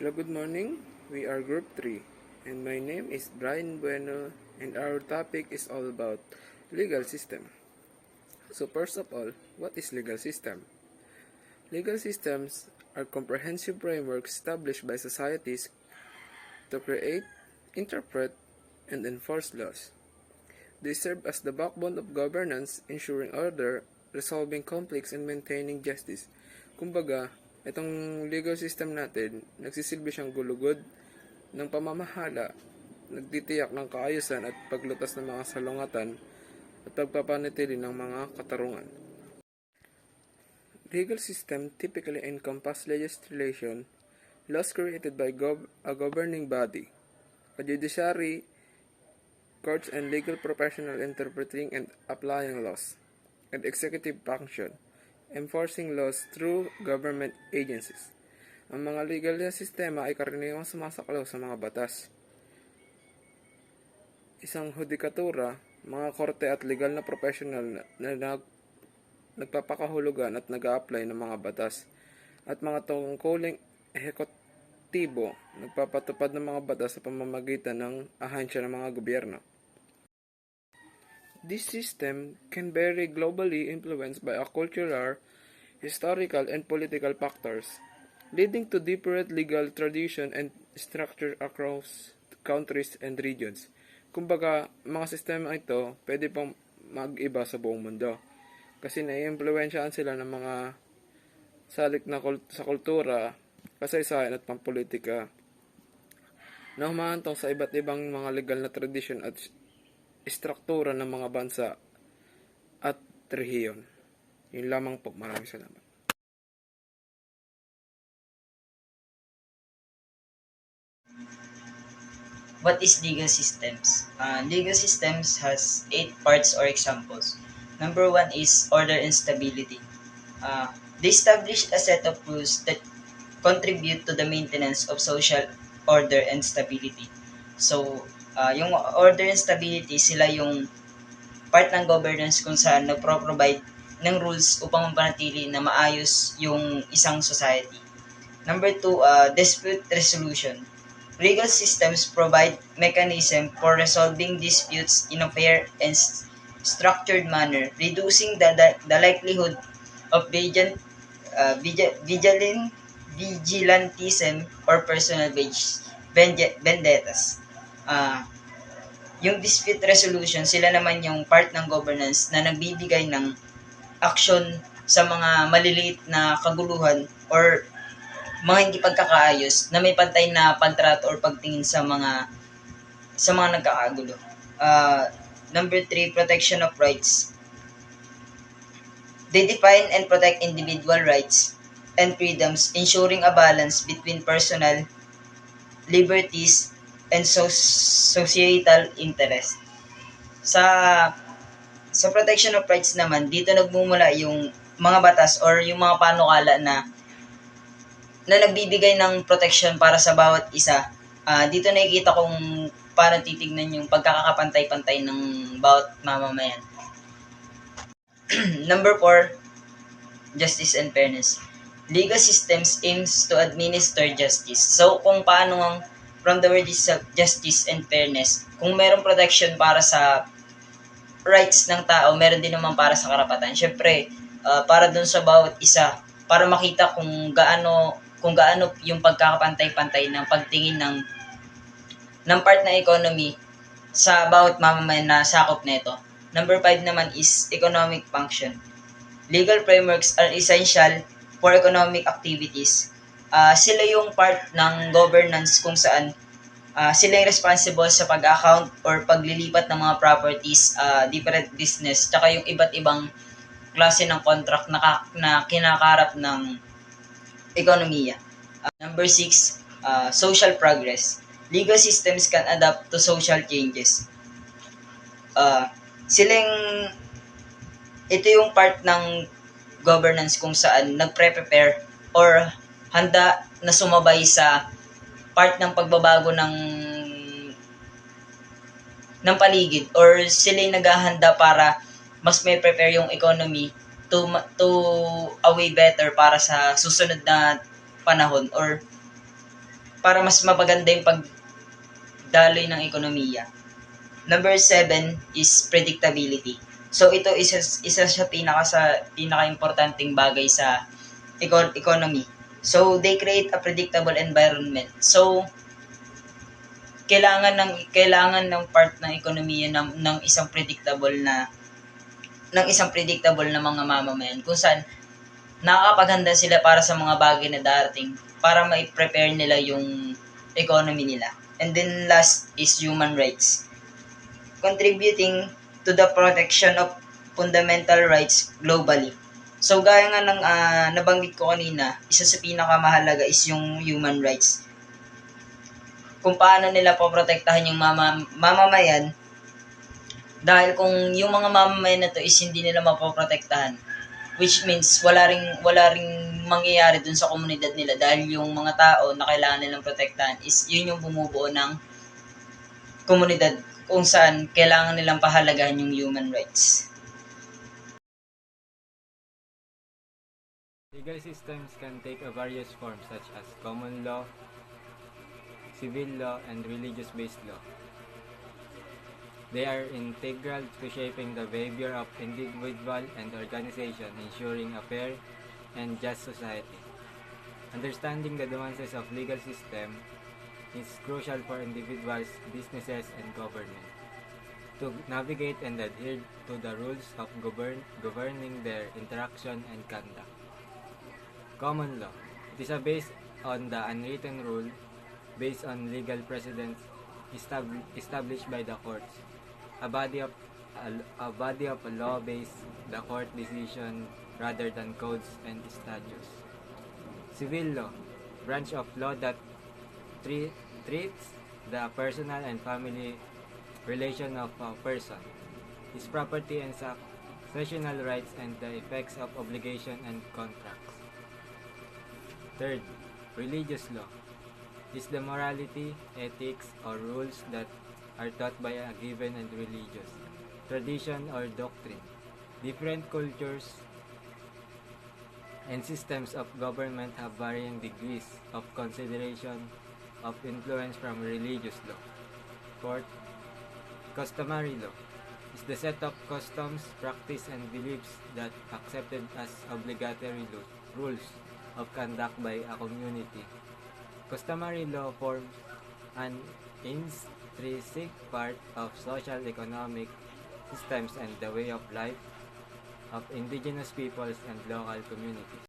Hello, good morning. We are Group 3, and my name is Brian Bueno, and our topic is all about legal system. So first of all, what is legal system? Legal systems are comprehensive frameworks established by societies to create, interpret, and enforce laws. They serve as the backbone of governance, ensuring order, resolving conflicts, and maintaining justice. Kumbaga, itong legal system natin, nagsisilbi siyang gulugod ng pamamahala, nagtitiyak ng kaayusan at paglutas ng mga salungatan at pagpapanatili ng mga katarungan. Legal system typically encompass legislation, laws created by a governing body, a judiciary, courts and legal professional interpreting and applying laws, and executive function, enforcing laws through government agencies. Ang mga legal na sistema ay karaniwang sumasaklaw sa mga batas. Isang hudikatura, mga korte at legal na professional na nagpapakahulugan at nag-a-apply ng mga batas, at mga tungkuling ehekutibo, nagpapatupad ng mga batas sa pamamagitan ng ahansya ng mga gobyerno. This system can vary globally influenced by a cultural, historical, and political factors, leading to different legal tradition and structure across countries and regions. Kumbaga, mga sistema ito pwede pang mag-iba sa buong mundo. Kasi nai-impluwensyahan sila ng mga salik na sa kultura, kasaysayan at pampolitika na humahantong sa iba't ibang mga legal na tradition at istruktura ng mga bansa at rehiyon. Yun lamang po. Maraming salamat. What is legal systems? Legal systems has 8 parts or examples. Number 1 is order and stability. They establish a set of rules that contribute to the maintenance of social order and stability. So, yung order and stability, sila yung part ng governance kung saan nagpro-provide ng rules upang mapanatili na maayos yung isang society. Number 2, dispute resolution. Legal systems provide mechanism for resolving disputes in a fair and structured manner, reducing the likelihood of vigilantism or personal vendettas. Yung dispute resolution, sila naman yung part ng governance na nagbibigay ng action sa mga maliliit na kaguluhan or mga hindi pagkakaayos na may pantay na pagtrato or pagtingin sa mga nagkakagulo. Number 3, protection of rights. They define and protect individual rights and freedoms, ensuring a balance between personal liberties and societal interest. Sa protection of rights naman, dito nagmumula yung mga batas or yung mga panukala na nagbibigay ng protection para sa bawat isa. Dito nakikita kung paano titignan yung pagkakapantay-pantay ng bawat mamamayan. Number 4, justice and fairness. Legal systems aims to administer justice. So, kung paano from the word is justice and fairness, kung merong protection para sa rights ng tao, meron din naman para sa karapatan. Syempre, para dun sa bawat isa, para makita kung gaano yung pagkakapantay-pantay ng pagtingin ng part ng economy sa bawat mamamayan na sakop nito. Number 5 naman is economic function. Legal frameworks are essential for economic activities. Sila yung part ng governance kung saan sila yung responsible sa pag-account or paglilipat ng mga properties, different business, tsaka yung iba't ibang klase ng contract na kinakarap ng ekonomiya. Number 6, social progress. Legal systems can adapt to social changes. Ito yung part ng governance kung saan nagpre-prepare or handa na sumabay sa part ng pagbabago ng paligid, or sila yung naghahanda para mas may prepare yung economy to a way better para sa susunod na panahon or para mas mapaganda yung pagdaloy ng ekonomiya. Number 7 is predictability. So ito isa siya pinaka-importanting bagay sa economy. So they create a predictable environment. So kailangan ng part ng ekonomiya ng isang predictable na mga mamamayan kung saan nakakapaghanda sila para sa mga bagay na darating para ma-prepare nila yung economy nila. And then last is human rights. Contributing to the protection of fundamental rights globally. So gaya nga ng nabanggit ko kanina, isa sa pinakamahalaga is yung human rights. Kung paano nila poprotektahan yung mamamayan, dahil kung yung mga mamamayan na to is hindi nila mapoprotektahan, which means wala ring mangyayari dun sa komunidad nila dahil yung mga tao na kailangan nilang protektahan is yun yung bumubuo ng komunidad kung saan kailangan nilang pahalagahan yung human rights. Legal systems can take various forms such as common law, civil law, and religious-based law. They are integral to shaping the behavior of individual and organization, ensuring a fair and just society. Understanding the nuances of legal system is crucial for individuals, businesses, and government to navigate and adhere to the rules of governing their interaction and conduct. Common law. It is based on the unwritten rule based on legal precedents established by the courts. A body of law based the court decision rather than codes and statutes. Civil law, branch of law that treats the personal and family relation of a person, his property and successional rights, and the effects of obligation and contracts. Third, religious law is the morality, ethics, or rules that are taught by a given and religious tradition or doctrine. Different cultures and systems of government have varying degrees of consideration of influence from religious law. Fourth, customary law is the set of customs, practice, and beliefs that accepted as obligatory rules of conduct by a community. Customary law forms an intrinsic part of social economic systems and the way of life of indigenous peoples and local communities.